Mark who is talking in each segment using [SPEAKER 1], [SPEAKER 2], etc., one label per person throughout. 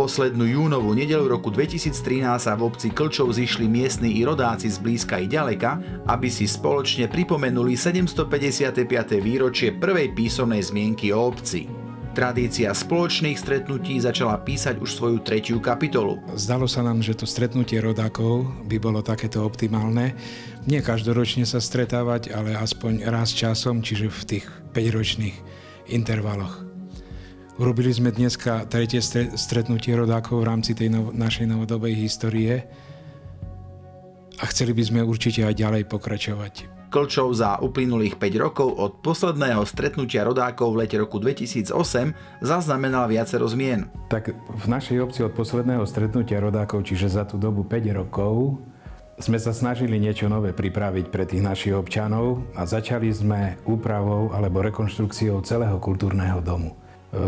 [SPEAKER 1] poslednú júnovú nedeľu roku 2013 sa v obci Klčov zišli miestni i rodáci z blízka i ďaleka, aby si spoločne pripomenuli 755. výročie prvej písomnej zmienky o obci. Tradícia spoločných stretnutí začala písať už svoju 3. kapitolu.
[SPEAKER 2] Zdalo sa nám, že to stretnutie rodákov by bolo takéto optimálne. Nie každoročne sa stretávať, ale aspoň raz časom, čiže v tých 5-ročných intervaloch. Urobili sme dneska 3. stretnutie rodákov v rámci tej našej novodobej histórie a chceli by sme určite aj ďalej pokračovať.
[SPEAKER 1] Klčov za uplynulých 5 rokov od posledného stretnutia rodákov v lete roku 2008 zaznamenal viacero zmien.
[SPEAKER 2] Tak v našej obci od posledného stretnutia rodákov, čiže za tú dobu 5 rokov, sme sa snažili niečo nové pripraviť pre tých našich občanov a začali sme úpravou alebo rekonštrukciou celého kultúrneho domu.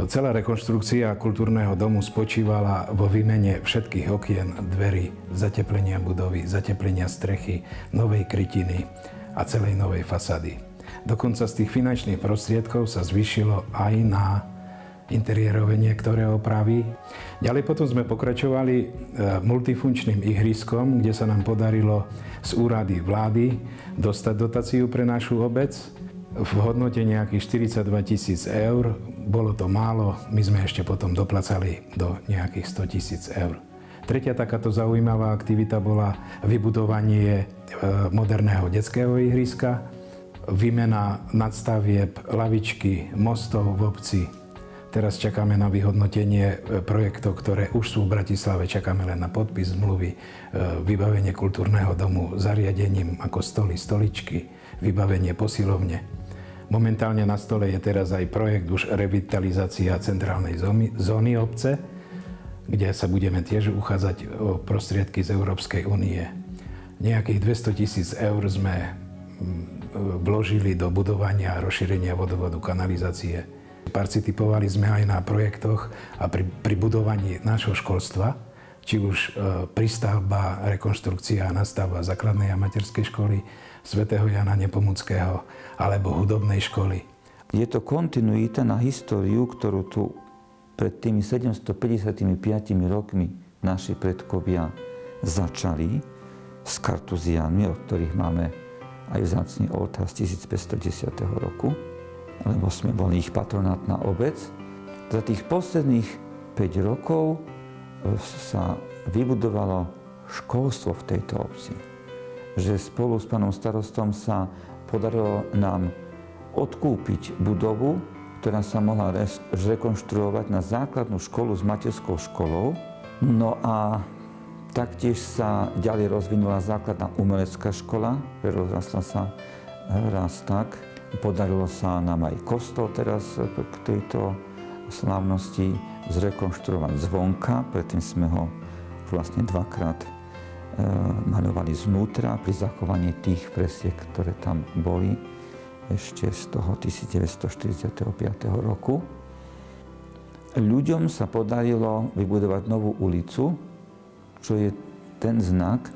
[SPEAKER 2] Celá rekonštrukcia kultúrneho domu spočívala vo výmene všetkých okien, dverí, zateplenia budovy, zateplenia strechy, novej krytiny a celej novej fasády. Dokonca z tých finančných prostriedkov sa zvýšilo aj na interiérové niektoré opravy. Ďalej potom sme pokračovali multifunkčným ihriskom, kde sa nám podarilo z úrady vlády dostať dotáciu pre našu obec v hodnote nejakých 42 000 eur. Bolo to málo, my sme ešte potom doplacali do nejakých 100 000 eur. Tretia takáto zaujímavá aktivita bola vybudovanie moderného detského ihriska, výmena nadstavieb, lavičky, mostov v obci. Teraz čakáme na vyhodnotenie projektov, ktoré už sú v Bratislave, čakáme len na podpis zmluvy, vybavenie kultúrneho domu zariadením ako stoly, stoličky, vybavenie posilovne. Momentálne na stole je teraz aj projekt už revitalizácia centrálnej zóny obce, kde sa budeme tiež uchádzať o prostriedky z Európskej únie. Nejakých 200 000 eur sme vložili do budovania a rozšírenia vodovodu, kanalizácie. Participovali sme aj na projektoch a pri budovaní nášho školstva, či už prístavba, rekonštrukcia a nastavba základnej a materskej školy svätého Jana Nepomuckého alebo hudobnej školy.
[SPEAKER 3] Je to kontinuita na históriu, ktorú tu pred tými 755 rokmi naši predkovia začali s kartuziánmi, od ktorých máme aj vzácny oltár z 1510 roku, lebo sme boli ich patronátna obec. Za tých posledných 5 rokov sa vybudovalo školstvo v tejto obci. Že spolu s pánom starostom sa podarilo nám odkúpiť budovu, ktorá sa mohla rekonštruovať na základnú školu s materskou školou. No a taktiež sa ďalej rozvinula základná umelecká škola, prerastla sa raz tak. Podarilo sa nám aj kostol teraz k tejto slávnosti zrekonštruovať zvonka, predtým sme ho vlastne dvakrát maľovali znútra pri zachovaní tých fresiek, ktoré tam boli ešte z toho 1945 roku. Ľuďom sa podarilo vybudovať novú ulicu, čo je ten znak,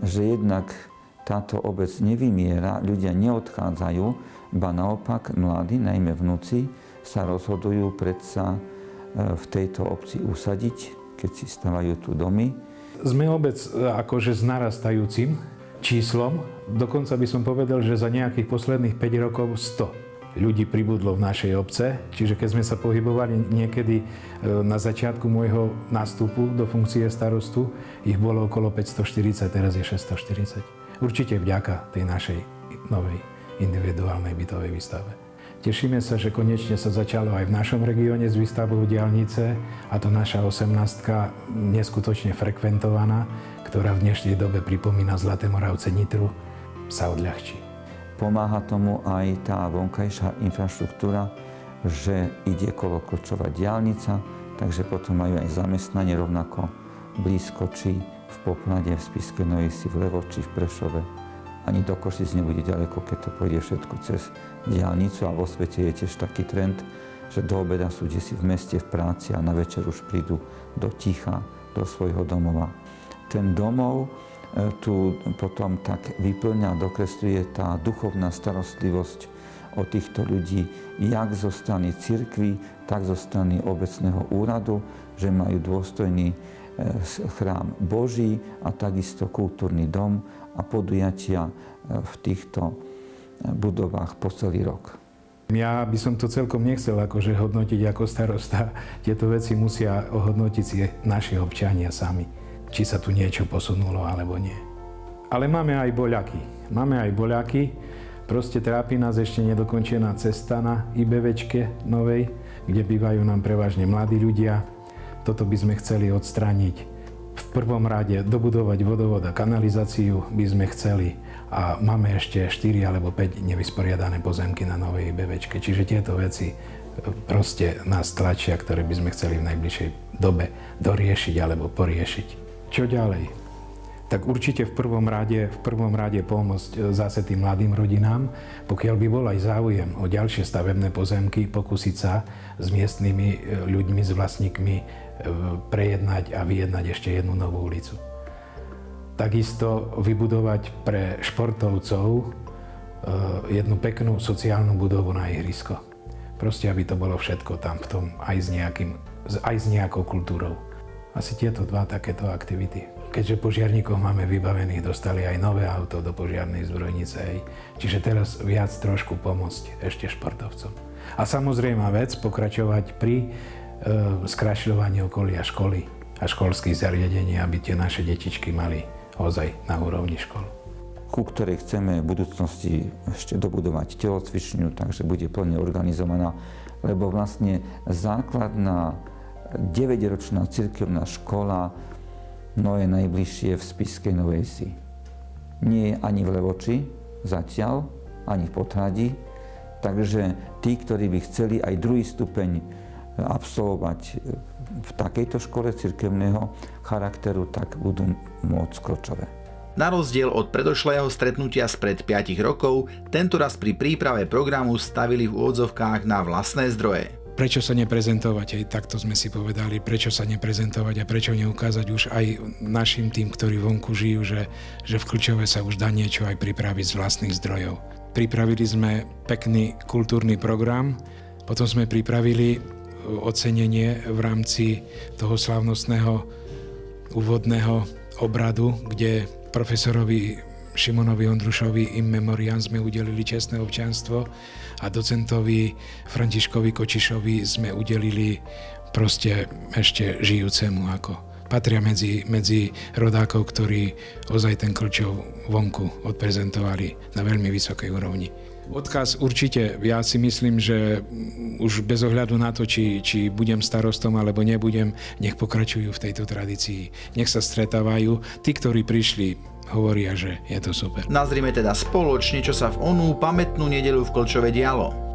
[SPEAKER 3] že jednak táto obec nevymiera, ľudia neodchádzajú, ba naopak mladí, najmä vnúci, sa rozhodujú predsa v tejto obci usadiť, keď si stavajú tu domy.
[SPEAKER 2] Sme obec akože s narastajúcim číslom. Dokonca by som povedal, že za nejakých posledných 5 rokov 100 ľudí pribudlo v našej obce. Čiže keď sme sa pohybovali niekedy na začiatku môjho nástupu do funkcie starostu, ich bolo okolo 540, teraz je 640. Určite vďaka tej našej novej individuálnej bytovej výstave. Tešíme sa, že konečne sa začalo aj v našom regióne s výstavbou diaľnice, a to naša 18-ka neskutočne frekventovaná, ktorá v dnešnej dobe pripomína Zlaté Moravce Nitru, sa odľahčí.
[SPEAKER 3] Pomáha tomu aj tá vonkajšia infraštruktúra, že ide kolo Klčova diaľnica, takže potom majú aj zamestnanie rovnako blízko, či v Poprade, v Spišskej Novej Vsi, v Levoči, v Prešove. Ani do Košic nebude ďaleko, keď to pôjde všetko cez diaľnicu. A vo svete je tiež taký trend, že do obeda sú desi v meste, v práci a na večer už prídu do ticha, do svojho domova. Ten domov tu potom tak vyplňa, dokresluje tá duchovná starostlivosť o týchto ľudí jak zo strany cirkvi, tak zo strany obecného úradu, že majú dôstojný chrám Boží a takisto kultúrny dom a podujatia v týchto budovách po celý rok.
[SPEAKER 2] Ja by som to celkom nechcel akože hodnotiť ako starosta. Tieto veci musia ohodnotiť si naši občania sami, či sa tu niečo posunulo alebo nie. Ale máme aj boľaky. Proste trápi nás ešte nedokončená cesta na IBVčke novej, kde bývajú nám prevažne mladí ľudia. Toto by sme chceli odstrániť. V prvom rade dobudovať vodovod a kanalizáciu by sme chceli. A máme ešte 4 alebo 5 nevysporiadané pozemky na novej IBVčke. Čiže tieto veci proste nás tlačia, ktoré by sme chceli v najbližšej dobe doriešiť alebo poriešiť. Čo ďalej? Tak určite v prvom rade pomôcť zase tým mladým rodinám. Pokiaľ by bol aj záujem o ďalšie stavebné pozemky, pokúsiť sa s miestnymi ľuďmi, s vlastníkmi prejednať a vyjednať ešte jednu novú ulicu. Takisto vybudovať pre športovcov jednu peknú sociálnu budovu na ihrisko. Proste, aby to bolo všetko tam v tom, aj s nejakou kultúrou. Asi tieto dva takéto aktivity. Keďže požiarníkov máme vybavených, dostali aj nové auto do požiarnej zbrojnice. Čiže teraz viac trošku pomôcť ešte športovcom. A samozrejme vec, pokračovať pri skrašľovaní okolia školy a školských zariadení, aby tie naše detičky mali ozaj na úrovni škol.
[SPEAKER 3] Ku ktorej chceme v budúcnosti ešte dobudovať telocvičňu, takže bude plne organizovaná, lebo vlastne základná 9-ročná cirkevná škola je najbližšie v Spišskej Novej Vsi. Nie je ani v Levoči zatiaľ, ani v Podhradí, takže tí, ktorí by chceli aj druhý stupeň absolvovať v takejto škole cirkevného charakteru, tak budú môcť Kločove.
[SPEAKER 1] Na rozdiel od predošlého stretnutia spred 5 rokov, tentoraz pri príprave programu stavili v úvodzovkách na vlastné zdroje.
[SPEAKER 2] Prečo sa neprezentovať, aj takto sme si povedali, prečo sa neprezentovať a prečo neukázať už aj našim tým, ktorí vonku žijú, že v Klčove sa už dá niečo aj pripraviť z vlastných zdrojov. Pripravili sme pekný kultúrny program, potom sme pripravili ocenenie v rámci toho slávnostného úvodného obradu, kde profesorovi Šimonovi Ondrušovi in memoriam sme udelili čestné občianstvo a docentovi Františkovi Kočišovi sme udelili proste ešte žijúcemu, ako patria medzi rodákov, ktorí ozaj ten Klčov vonku odprezentovali na veľmi vysokej úrovni. Odkaz určite, ja si myslím, že už bez ohľadu na to, či budem starostom alebo nebudem, nech pokračujú v tejto tradícii. Nech sa stretávajú. Tí, ktorí prišli, hovoria, že je to super.
[SPEAKER 1] Nazrime teda spoločne, čo sa v onú pamätnú nedeľu v Klčove dialo.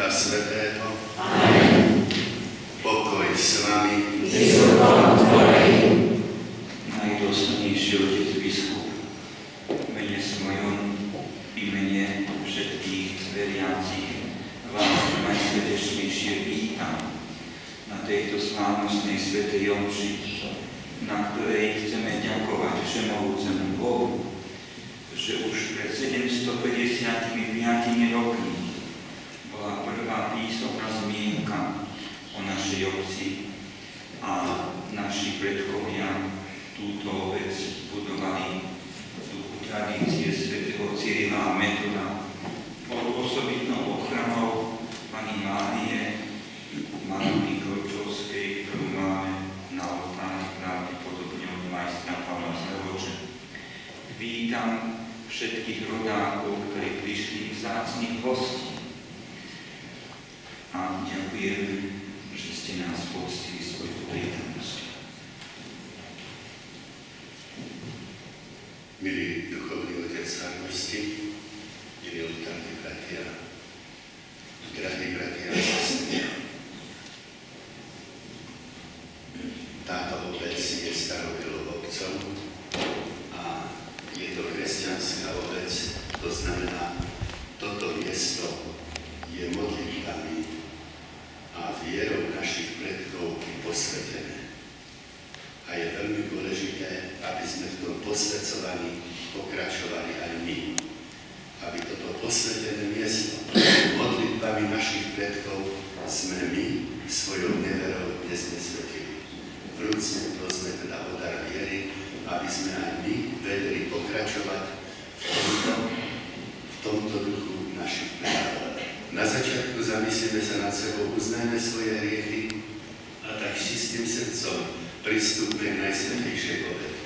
[SPEAKER 4] Ducha Svätého. Amen. Pokoj s vami.
[SPEAKER 5] Najdôstojnejší otec biskup, v mene svojom i mene všetkých veriacich vás najsrdečnejšie vítam na tejto slávnostnej svätej omši, na ktorej chceme ďakovať Všemohúcemu Bohu, že už pred 755 rokmi bola prvá písomná zmienka o našej obci a naši predkovia túto obec budovali v duchu tradície svätého Cyrila a Metoda pod osobitnou ochranou Panny Márie, Matky Korčovskej, ktorú máme na oltári pravdepodobne od majstra Pavla Zlevoče. Vítam všetkých rodákov, ktorí prišli, vzácnych hostí. A ďakujem, že ste nás poctili svojou prítomnosťou.
[SPEAKER 4] Milý duchovný otec farnosti, milí oltárni bratia, drahí bratia a sestry, táto obec je starobylou obcov a je to kresťanská obec, to znamená, toto miesto je modlitbami a vierou našich predkov posvätené. A je veľmi dôležité, aby sme v tom posväcovaní pokračovali aj my. Aby toto posvätené miesto modlitbami našich predkov sme my svojou neverou neznesvetili. Vrúcne prosme teda o dar viery, aby sme aj my vedeli pokračovať v tomto duchu našich predkov. Na začiatku zamyslíme sa nad sebou, uznajme svoje hriechy a tak s čistým srdcom pristúpme k Najsvätejšej obeti.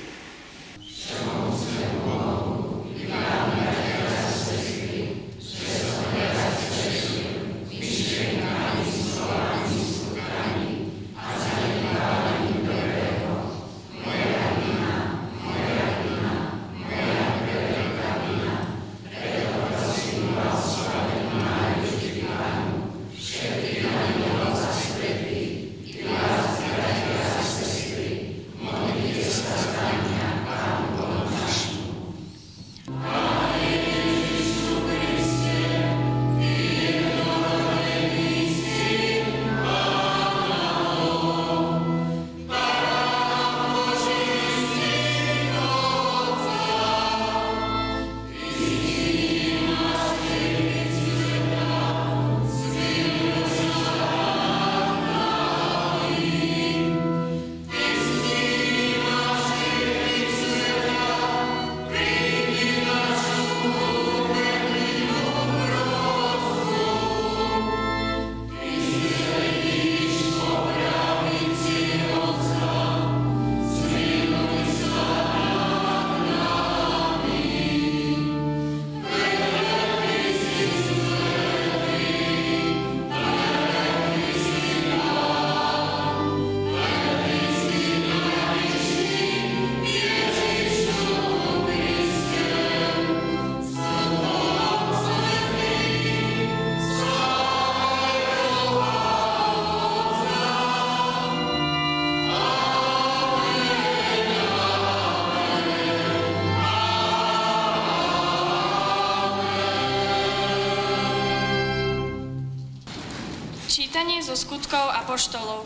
[SPEAKER 6] Čítanie zo skutkov apoštolov.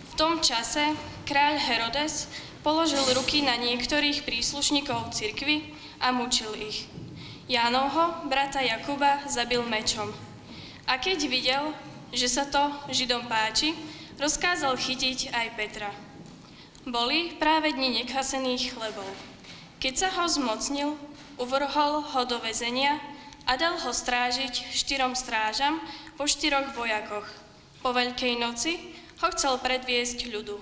[SPEAKER 6] V tom čase kráľ Herodes položil ruky na niektorých príslušníkov cirkvi a mučil ich. Jánovho, brata Jakuba, zabil mečom. A keď videl, že sa to Židom páči, rozkázal chytiť aj Petra. Boli práve dni nekasených chlebov. Keď sa ho zmocnil, uvrhol ho do väzenia a dal ho strážiť 4 strážam po 4 vojakoch. Po Veľkej noci ho chcel predviesť ľudu.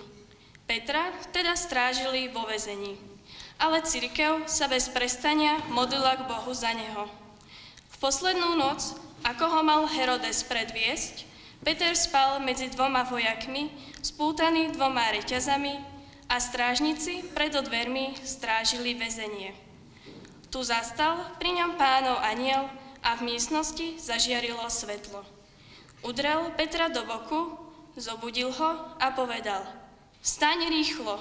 [SPEAKER 6] Petra teda strážili vo väzení. Ale cirkev sa bez prestania modlila k Bohu za neho. V poslednú noc, ako ho mal Herodes predviesť, Peter spal medzi 2 vojakmi, spútaný 2 reťazami a strážnici pred dvermi strážili väzenie. Tu zastal pri ňom Pánov anjel a v miestnosti zažiarilo svetlo. Udrel Petra do boku, zobudil ho a povedal: Vstaň rýchlo!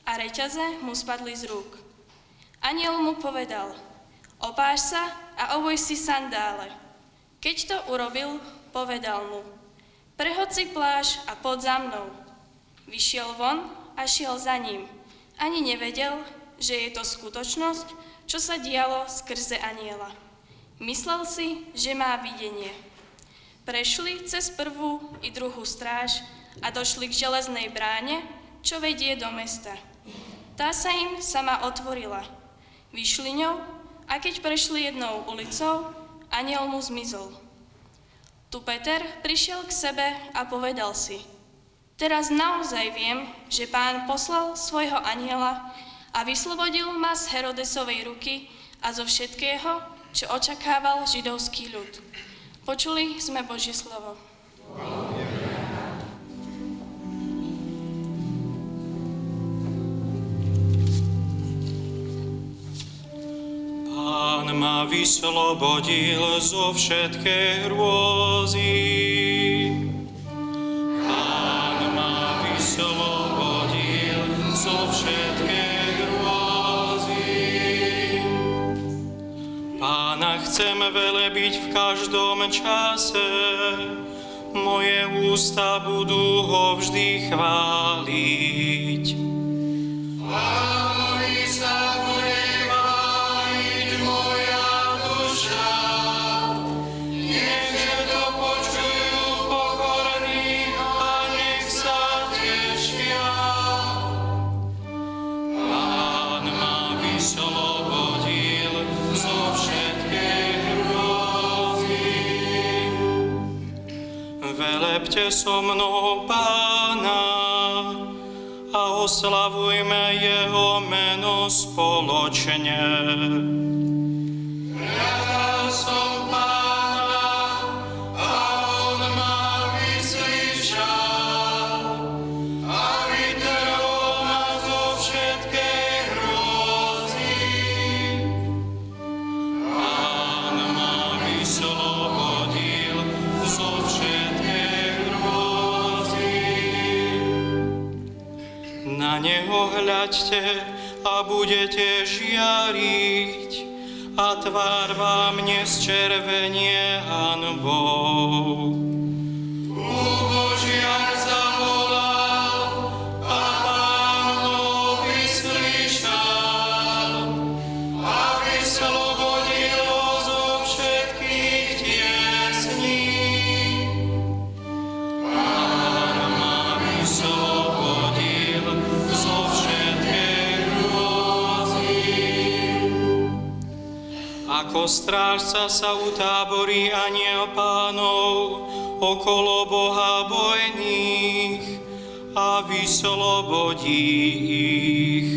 [SPEAKER 6] A reťaze mu spadli z rúk. Anjel mu povedal: Opáš sa a oboj si sandále. Keď to urobil, povedal mu: Prehod si plášť a poď za mnou. Vyšiel von a šiel za ním. Ani nevedel, že je to skutočnosť, čo sa dialo skrze anjela. Myslel si, že má videnie. Prešli cez prvú i druhú stráž a došli k železnej bráne, čo vedie do mesta. Tá sa im sama otvorila. Vyšli ňou a keď prešli jednou ulicou, anjel mu zmizol. Tu Peter prišiel k sebe a povedal si: Teraz naozaj viem, že Pán poslal svojho anjela a vyslobodil ma z Herodesovej ruky a zo všetkého, čo očakával židovský ľud. Počuli sme Božie slovo.
[SPEAKER 7] Pán ma vyslobodil zo všetkej hrôzy. Pán ma vyslobodil zo všetkej hrôzy. Pána chcem velebiť v každom čase, moje ústa budú ho vždy chváliť. Pánovi sa bude váliť moja duša, nech to počujú pokorní a nech sa tešia. Pán ma vyslobodil zo všetkej hrôzy. Velebte so mnou Pána a oslavujme jeho meno spoločne. Hľadal som Pána a on ma vyslyšal a vytrhol ma zo všetkej hrôzy. Pán ma vyslobodil zo všetkej hrôzy. Na neho hľaďte a budete žiariť a tvár vám nesčervenie hanbou. Úbožiak zavolal a Pán ho vyslyšal a vyslobodil ho zo všetkých tiesní. Pán ma vyslobodil zo všetkej hrôzy. Ako strážca sa utáborí anjel Pánov okolo Boha bojných a vyslobodí ich.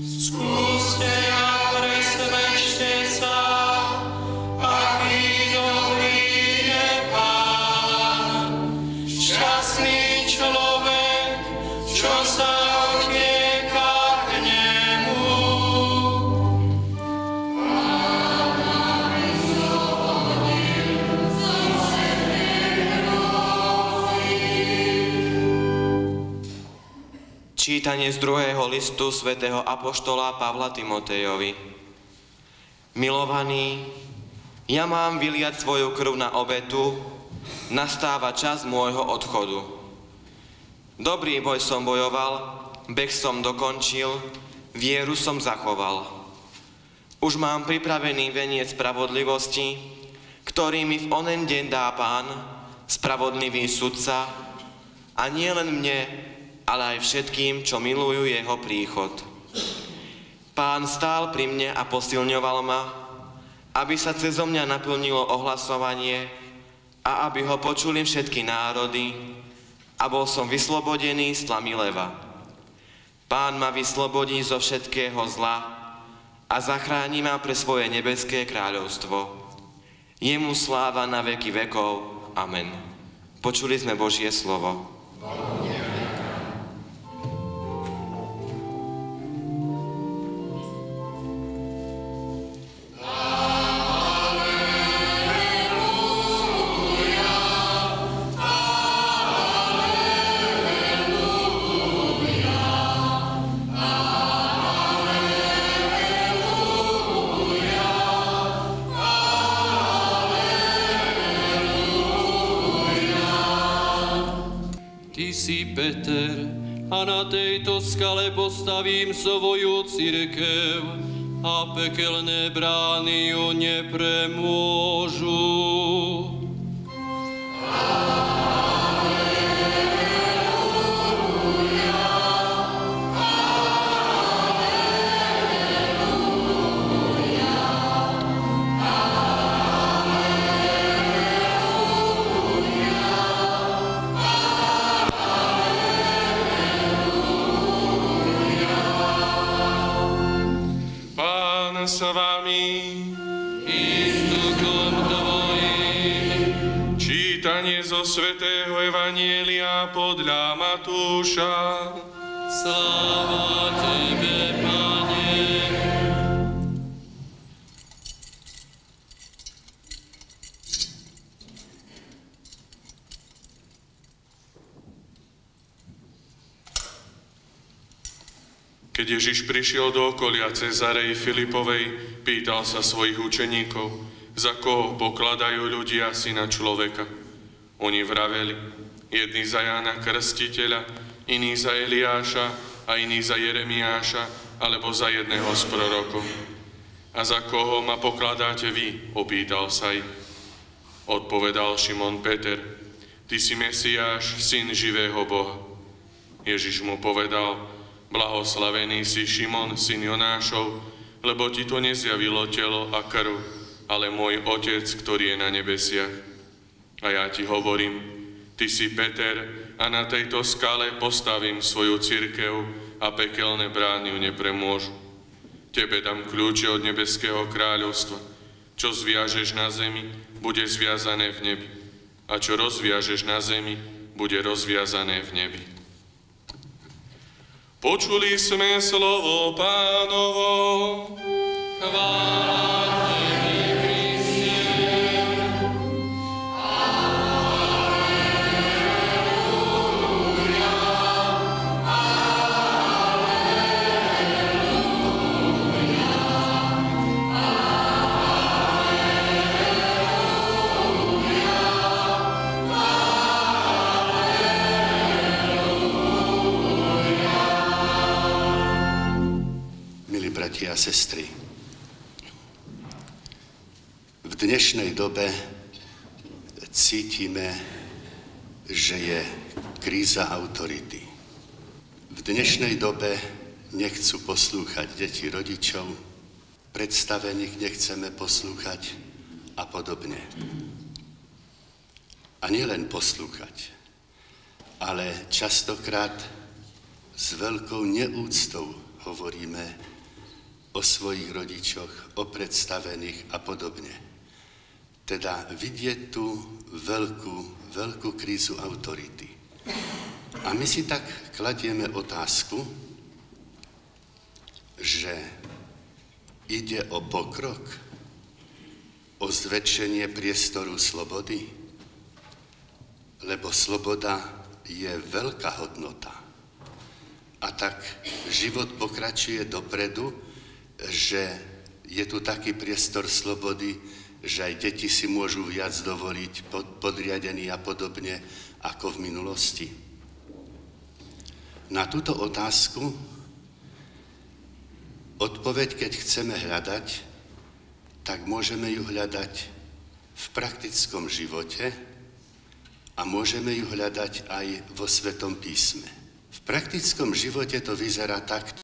[SPEAKER 7] Skúste a presvedčte sa, aký dobrý je Pán. Šťastný človek, čo sa utieka k nemu.
[SPEAKER 8] Čítanie z 2. listu svätého apoštola Pavla Timotejovi. Milovaní, ja mám vyliať svoju krv na obetu, nastáva čas môjho odchodu. Dobrý boj som bojoval, beh som dokončil, vieru som zachoval. Už mám pripravený veniec spravodlivosti, ktorý mi v onen deň dá Pán, spravodlivý sudca, a nie len mne, ale aj všetkým, čo milujú jeho príchod. Pán stál pri mne a posilňoval ma, aby sa cezo mňa naplnilo ohlasovanie a aby ho počuli všetky národy a bol som vyslobodený z tlamy leva. Pán ma vyslobodí zo všetkého zla a zachráni ma pre svoje nebeské kráľovstvo. Jemu sláva na veky vekov. Amen. Počuli sme Božie slovo.
[SPEAKER 7] ty si Peter, a na tejto skale postavím svoju cirkev, a pekelné brány ju nepremôžu.
[SPEAKER 9] S vami
[SPEAKER 7] i s duchom tvojim.
[SPEAKER 9] Čítanie zo svätého Evanjelia podľa Matúša.
[SPEAKER 7] Sláva tebe, Pane.
[SPEAKER 9] Keď Ježiš prišiel do okolia Cezarej Filipovej, pýtal sa svojich učeníkov, za koho pokladajú ľudia Syna človeka. Oni vraveli, jedni za Jána Krstiteľa, iní za Eliáša a iní za Jeremiáša, alebo za jedného z prorokov. A za koho ma pokladáte vy? Opýtal sa ich. Odpovedal Šimon Peter, ty si Mesiáš, syn živého Boha. Ježiš mu povedal, blahoslavený si Šimon, syn Jonášov, lebo ti to nezjavilo telo a krv, ale môj Otec, ktorý je na nebesiach. A ja ti hovorím, ty si Peter a na tejto skale postavím svoju cirkev a pekelné brány ju nepremôžu. Tebe dám kľúče od nebeského kráľovstva. Čo zviažeš na zemi, bude zviazané v nebi. A čo rozviažeš na zemi, bude rozviazané v nebi. Počuli sme slovo Pánovo.
[SPEAKER 7] Chvála Tebe, Kriste. Aleluja, aleluja,
[SPEAKER 4] Milí bratia a sestry, v dnešnej dobe cítime, že je kríza autority. V dnešnej dobe nechcú poslúchať deti rodičov, predstavených nechceme poslúchať a podobne. A nielen poslúchať, ale častokrát s veľkou neúctou hovoríme o svojich rodičoch, o predstavených a podobne. Teda vidieť tú veľkú krízu autority. A my si tak kladieme otázku, že ide o pokrok, o zväčšenie priestoru slobody, lebo sloboda je veľká hodnota. A tak život pokračuje dopredu, že je tu taký priestor slobody, že aj deti si môžu viac dovoliť, podriadení a podobne, ako v minulosti. Na túto otázku odpoveď, keď chceme hľadať, tak môžeme ju hľadať v praktickom živote a môžeme ju hľadať aj vo Svetom písme. V praktickom živote to vyzerá takto.